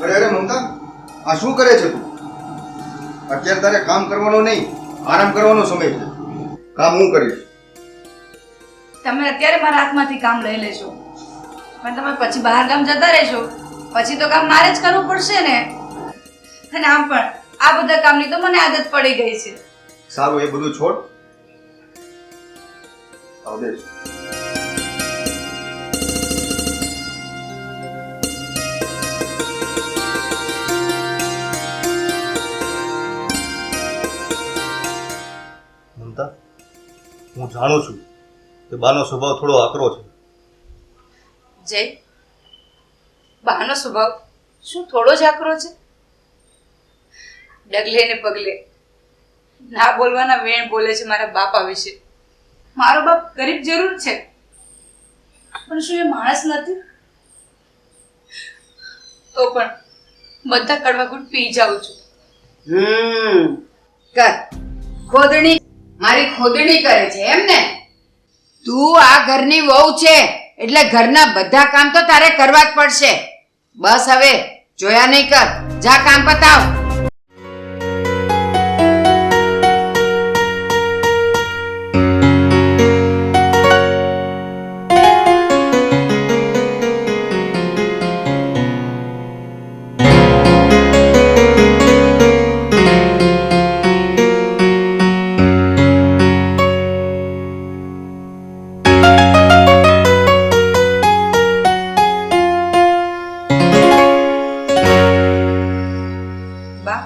અરે અરે મમતા, આ શું કરે છે તું? અત્યારે તારે કામ કરવાનો નહીં, આરામ કરવાનો સમય છે. કામ હું કરીશ. તમે અત્યારે મારા હાથમાંથી કામ લઈ લેશો, પણ તમે પછી બહાર ગામ જતા રહેશો, પછી તો કામ મારે જ કરવું પડશે ને. અને આમ પણ આ બધા કામની તો મને આદત પડી ગઈ છે. સારું, એ બધું છોડ. અવદેશ, મમતા, હું જાણું છું કે બાનો સ્વભાવ થોડો આકરો છે. જય, બાનો સ્વભાવ શું થોડો જ આકરો છે? ડગલે ને પગલે ના બોલવાના વેણ બોલે છે મારા બાપા વિશે. મારો બાપ ગરીબ જરૂર છે, પણ શું એ માણસ નથી? તો પણ બધા કડવા ઘૂંટ પી જાઉં છું. કર ખોદણી, મારી ખોદણી કરે છે એમ ને? તું આ ઘરની વહુ છે એટલે ઘરના બધા કામ તો તારે કરવા જ પડશે. બસ હવે જોયા નહીં કર, જા કામ પતાવ. બા,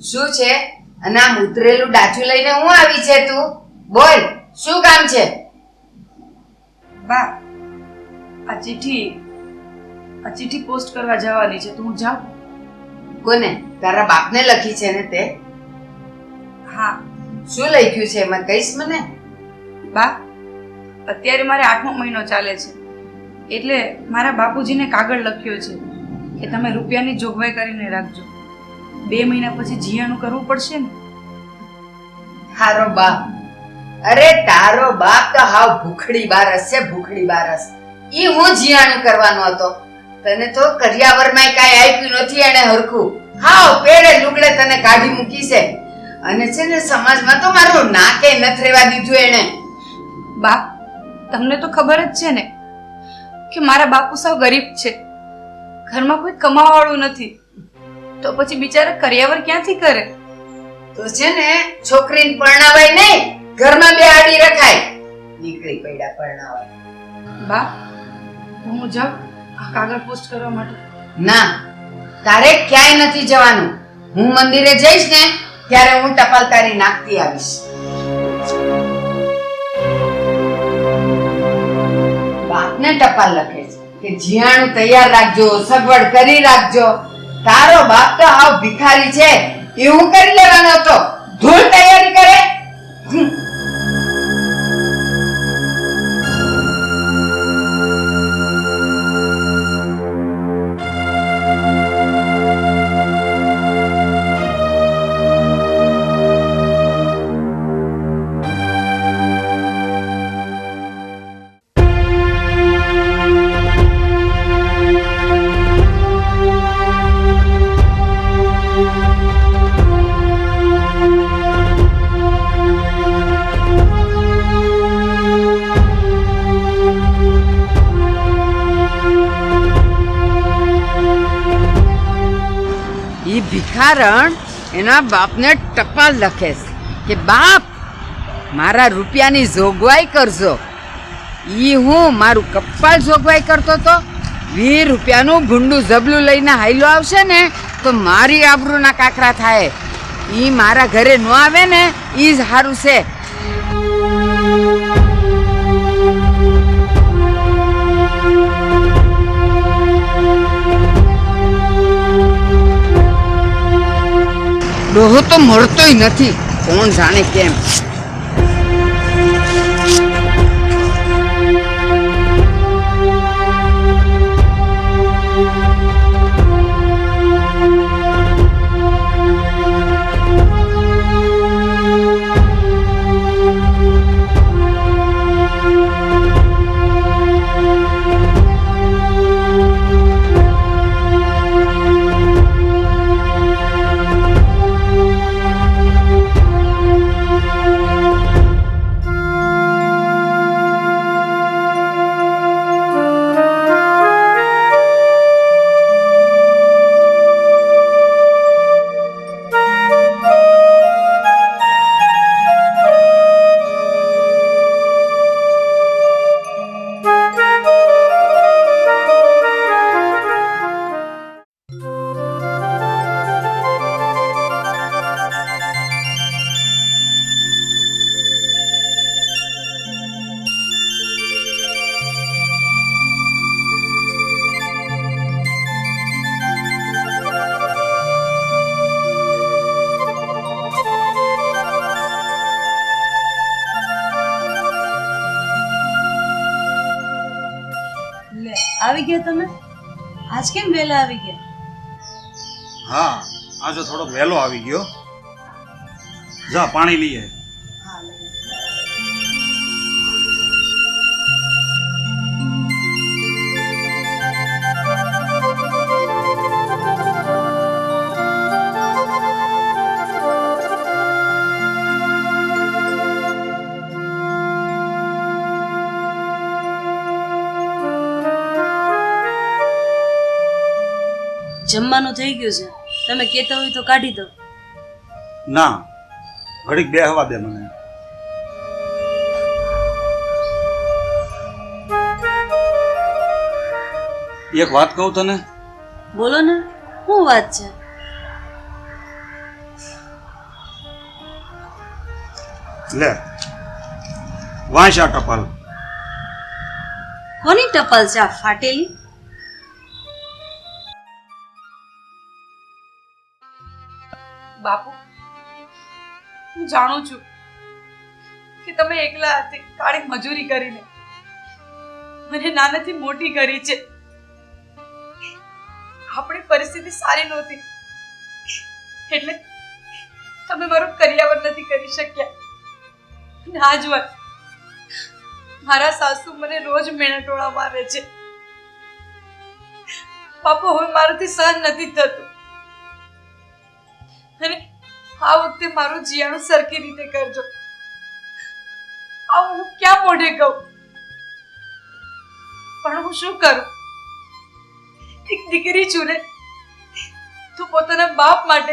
શું છે? અને આમ ઉતરેલું ડાચું લઈને હું આવી છે તું? બોલ, શું કામ છે? બા, આ ચિઠ્ઠી પોસ્ટ કરવા જવાની છે, તો હું જાઉં? કોને? તારા બાપને લખી છે ને તે? હા શું લખ્યું છે એમાં કહીશ મને? બા, અત્યારે મારે 8મો મહિનો ચાલે છે, એટલે મારા બાપુજીને કાગળ લખ્યો છે કે તમે રૂપિયાની જોગવાઈ કરીને રાખજો. 2 મહિના પછી જીયાનું કરવું પડશે ને. તારો બાપ, અરે તારો બાપ તો હાવ ભૂખડી બારસ છે, ભૂખડી બારસ. ઈ હું જીયાણું કરવાનો હતો. તને તો કરિયાવરમાં કાંઈ આપ્યું નથી એને હરખું. હાવ પેડે લુગડે તને કાઢી મૂકી છે. અને છે ને સમાજમાં તો મારું નાકે નથી રહેવા દીધું એને. બા, તમને તો ખબર જ છે ને કે મારા બાપુ સાવ ગરીબ છે, ઘરમાં કોઈ કમાવાવાળું નથી, તો પછી બિચારા કરિયાવર ક્યાંથી કરે? તો છે ને છોકરીને પરણાવાય નહીં, ઘરમાં બેહાડી રખાય. નીકળી પડ્યા પરણાવાય. બા, હું જાઉં આ કાગળ પોસ્ટ કરવા માટે? ના, તારે ક્યાંય નથી જવાનું. હું મંદિરે જઈશ ને ત્યારે હું ટપાલ તારી નાખતી આવીશ. બાપને ટપાલ લખે છે કે જીયાણું તૈયાર રાખજો, સગવડ કરી રાખજો. તારો બાપ તો હાવ ભિખારી છે, એ હું કરી લેવાનો હતો. ધૂળ તૈયારી કરે. ભિખારણ એના બાપને ટપાલ લખે છે કે બાપ મારા રૂપિયાની જોગવાઈ કરજો. ઈ હું મારું કપ્પાળ જોગવાઈ કરતો તો 20 રૂપિયાનું ભૂંડું જબલું લઈને હાઈલો આવશે ને તો મારી આબરૂના કાકરા થાય. ઈ મારા ઘરે ન આવે ને ઈ જ સારું છે. ડોહો તો મળતોય નથી, કોણ જાણે કેમ. આવી ગયા તમે? આજ કેમ વહેલા આવી ગયા? હા, આજે થોડોક વહેલો આવી ગયો. જા પાણી લઈએ. હા લઈ. જમવાનું થઈ ગયું છે, તમે કહેતા હોય તો કાઢી દો. ના, ઘડીક બેહવા દે મને. એક વાત કહું તને? બોલો ને, શું વાત છે? લે, વાંચ આ ટપાલ. કોની ટપાલ છે આ ફાટેલી? બાપુ, હું જાણું છું કે તમે એકલા હાથે કાળી મજૂરી કરીને મને નાનેથી મોટી કરી છે. આપણી પરિસ્થિતિ સારી નહોતી એટલે તમે મારું કરિયાવર નથી કરી શક્યા. અને આજ વાત મારા સાસુ મને રોજ મેણટોળા મારે છે. બાપુ, હવે મારાથી સહન નથી થતું અને આ વખતે મારું જીયાણું સરખી રીતે કરજો. આ હું ક્યાં મોઢે કહું, પણ હું શું કરું? એક દીકરી છું ને, તો પોતાના બાપ માટે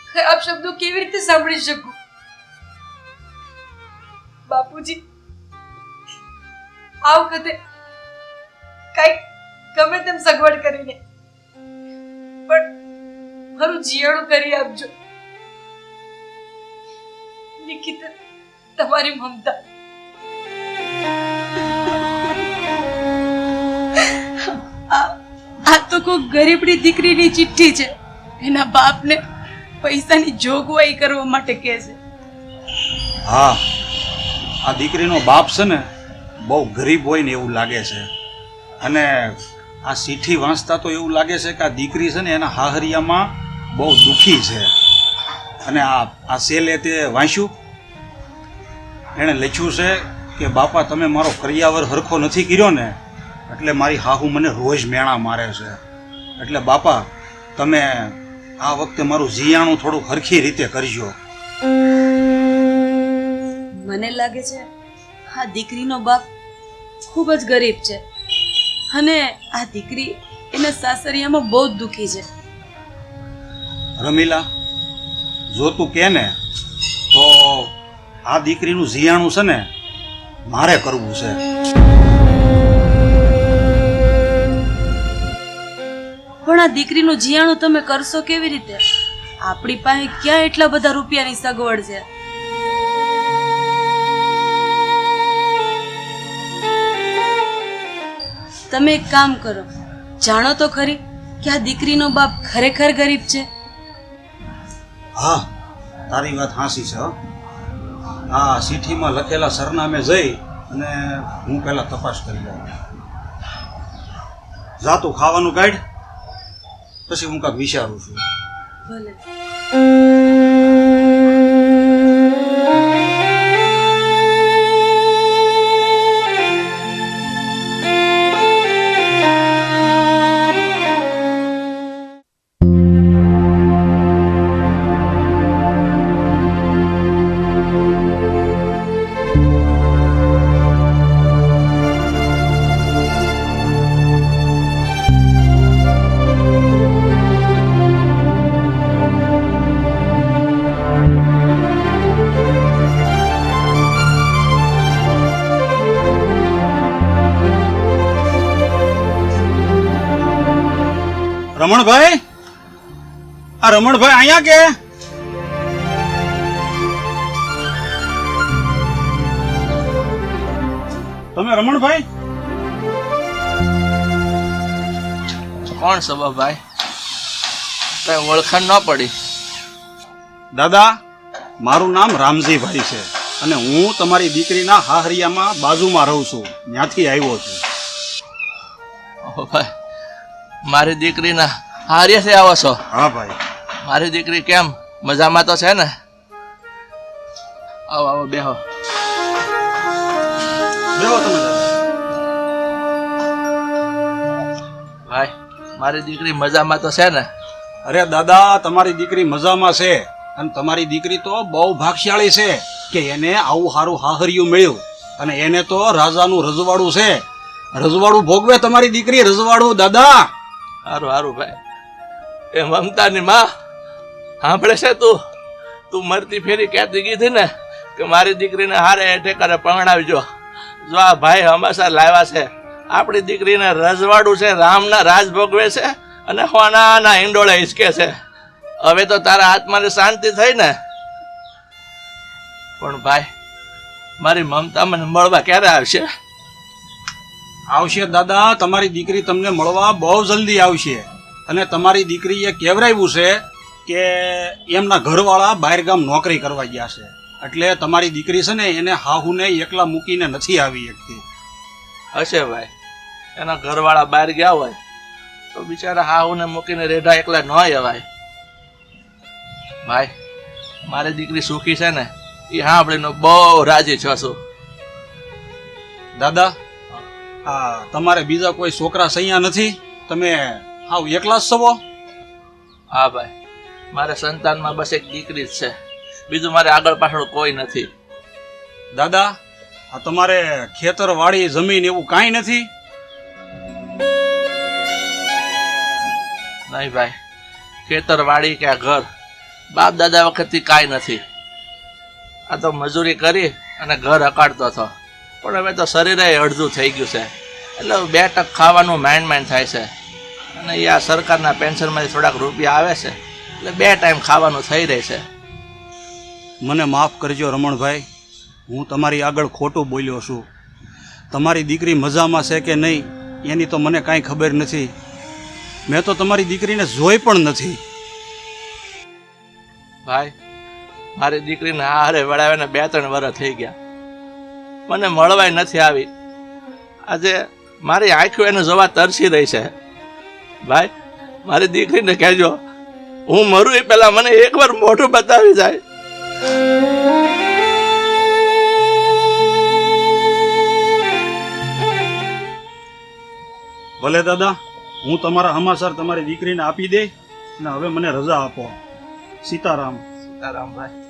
ખરાબ શબ્દો કેવી રીતે સાંભળી શકું? બાપુજી, આ વખતે કઈક ગમે તેમ સગવડ કરીને પણ મારું જીયાણું કરી આપજો. લિખિત તમારી મમતા. આ તો કોઈ ગરીબની દીકરીની ચિઠ્ઠી છે. એના બાપને પૈસાની જોગવાઈ કરવા માટે કહે છે. હા, આ દીકરીનો બાપ છે ને બહુ ગરીબ હોય ને એવું લાગે છે. અને આ ચિઠ્ઠી વાંચતા તો એવું લાગે છે કે આ દીકરી છે ને એના હાહરિયામાં બહુ દુઃખી છે. અને આ સેલે તે વાંચ્યું, એણે લખ્યું છે કે બાપા, તમે મારો કરિયાવર હરખો નથી કર્યો ને એટલે મારી હાહુ મને રોજ મેણા મારે છે. એટલે બાપા, તમે આ વખતે મારું જીયાણું થોડું હરખી રીતે કરજો. મને લાગે છે આ દીકરીનો બાપ ખૂબ જ ગરીબ છે અને આ દીકરી એના સાસરિયામાં બહુ જ દુઃખી છે. રમીલા, જો તું કે ને તો આ દીકરીનું જીયાણું છે ને મારે કરવું છે. પણ આ દીકરીનું જીયાણું તમે કરશો કેવી રીતે? આપણી પાસે ક્યાં એટલા બધા રૂપિયાની સગવડ છે? તમે એક કામ કરો, જાણો તો ખરી કે આ દીકરીનો બાપ ખરેખર ગરીબ છે. હા, તારી વાત હાંસી છે. આ ચિઠ્ઠીમાં લખેલા સરનામે જઈ અને હું પહેલા તપાસ કરી લઉં. જા તું ખાવાનું કાઢ, પછી હું કાંઈક વિચારું છું. ભલે. રમણભાઈ, આ રમણભાઈ અહીંયા કે? તમે રમણભાઈ? કોણ સબાભાઈ? કઈ ઓળખાણ ન પડી. દાદા, મારું નામ રામજીભાઈ છે અને હું તમારી દીકરીના હાહરિયામાં બાજુમાં રહું છું. ત્યાંથી આવ્યો છું. ઓ ભાઈ, મારી દીકરીના હાર્યાથી આવો છો? હા ભાઈ. મારી દીકરી કેમ, મજામાં તો છે ને? આવો આવો, બેહો. બેહો તમે દાદા. ભાઈ, મારી દીકરી મજામાં તો છે ને? અરે દાદા, તમારી દીકરી મજામાં છે, અને તમારી દીકરી તો બહુ ભાગશાળી છે કે એને આવું સારું હાહરિયું મળ્યું, અને એને તો રાજાનું રજવાડું છે. રજવાડું ભોગવે તમારી દીકરી, રજવાડું. દાદા સારું સારું ભાઈ. એ મમતાની માં સાંભળે છે તું? તું મરતી ફેરી કહેતી કીધી ને કે મારી દીકરીને હારે ઠેકારે પરણાવજો. જો આ ભાઈ હંમેશા લાવ્યા છે. આપણી દીકરીને રજવાડું છે, રામના રાજ ભોગવે છે, અને હોનાના હિંડોળે હિંચકે છે. હવે તો તારા આત્માને શાંતિ થઈ ને? પણ ભાઈ, મારી મમતા મને મળવા ક્યારે આવશે? આવશે દાદા, તમારી દીકરી તમને મળવા બહુ જલ્દી આવશે. અને તમારી દીકરીએ કહેવરાવ્યું છે કે એમના ઘરવાળા બહારગામ નોકરી કરવા ગયા છે, એટલે તમારી દીકરી છે ને એને હાહુને એકલા મૂકીને નથી આવી શકતી. હશે ભાઈ, એના ઘરવાળા બહાર ગયા હોય તો બિચારા હાહુને મૂકીને રેઢા એકલા ન અવાય. ભાઈ, મારી દીકરી સુખી છે ને એ સાંભળીને બહુ રાજી છો છું. દાદા, હા, તમારે બીજા કોઈ છોકરા સૈયા નથી? તમે હાવ એકલા જ છો? હા ભાઈ, મારે સંતાનમાં બસ એક દીકરી જ છે, બીજું મારે આગળ પાછળ કોઈ નથી. દાદા, આ તમારે ખેતર વાડી જમીન એવું કાંઈ નથી? નહીં ભાઈ, ખેતર વાડી કે ઘર બાપ દાદા વખતથી કાંઈ નથી. આ તો મજૂરી કરી અને ઘર હકાડતો હતો, પણ હવે તો શરીરે અડધું થઈ ગયું છે, એટલે 2 ટક ખાવાનું માંડ થાય છે. અને એ આ સરકારના પેન્શનમાંથી થોડાક રૂપિયા આવે છે, એટલે 2 ટાઈમ ખાવાનું થઈ રહે છે. મને માફ કરજો રમણભાઈ, હું તમારી આગળ ખોટું બોલ્યો છું. તમારી દીકરી મજામાં છે કે નહીં એની તો મને કાંઈ ખબર નથી. મેં તો તમારી દીકરીને જોઈ પણ નથી. ભાઈ, મારી દીકરીને હારે વળાવીને 2-3 વર્ષ થઈ ગયા, મને મળવાય નથી આવી. આજે મારી આંખો એને જોવા તરસી રહી છે. ભાઈ, મારી દીકરીને કહેજો હું મરું એ પહેલા મને એકવાર મોઢું બતાવી જાય. ભલે દાદા, હું તમારા સમાચાર તમારી દીકરીને આપી દે, અને હવે મને રજા આપો. સીતારામ. સીતારામ ભાઈ.